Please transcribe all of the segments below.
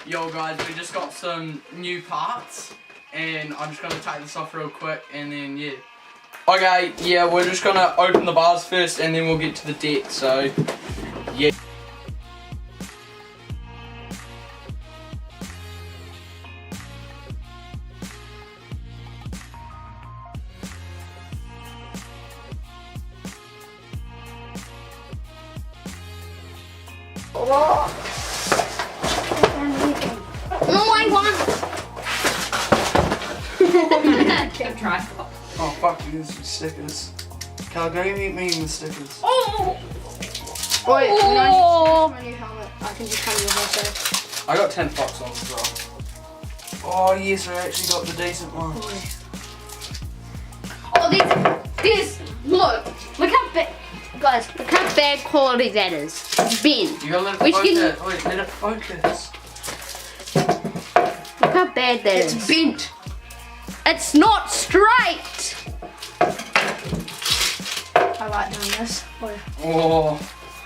Yo guys, we just got some new parts and I'm just gonna take this off real quick and then yeah. Okay, yeah, we're just gonna open the bars first and then we'll get to the deck, so yeah. Oh fuck, there's some stickers. Calgary, me and the stickers. Oh! Wait, Oh! my new helmet. I can just come with myself. I got 10 bucks on as well. Oh yes, I actually got the decent one. Oh, this, look how bad, guys, look how bad quality that is. It's bent. You gotta let it Which focus. can- Wait, let it focus. Look how bad that is. It's bent. It's not straight. I like doing this. Wait, Oh,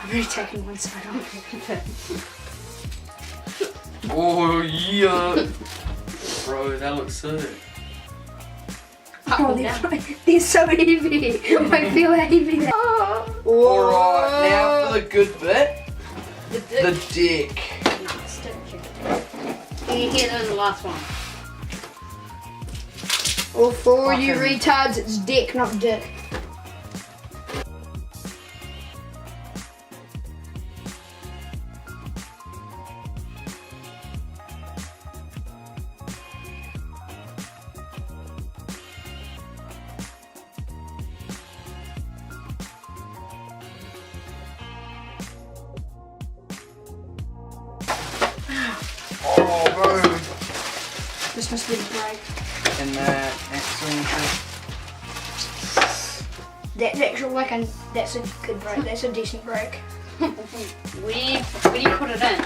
I'm already taking one side off. oh yeah. Bro, that looks sick. Oh, they're so heavy. I feel heavy now. Alright, now for the good bit. The deck. Here, there's the last one. Well, for you Fucking- retards, it's dick, not dick. Oh, bro. This must be the brake. And that excellent shit. That's actually like that's a good brake. That's a decent brake. Where do you put it in?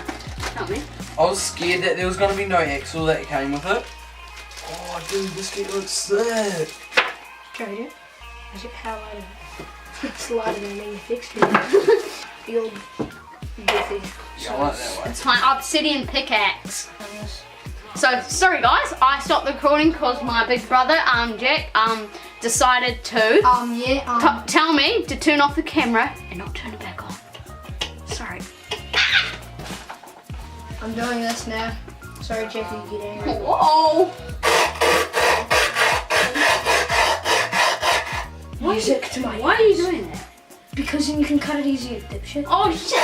Tell me. I was scared that there was gonna be no axle that came with it. Oh, dude, this kit looks sick. Tried it. Is it highlighted? It's lighter than me. Fixed it. The old goofy. Yeah, I like that one. It's my obsidian pickaxe. So sorry guys, I stopped recording because my big brother, Jack, decided to tell me to turn off the camera and not turn it back on. Sorry. I'm doing this now. Sorry, Jeff, you get angry. Whoa! Music to my Why are you doing that? Because then you can cut it easier, dipshit. Oh shit!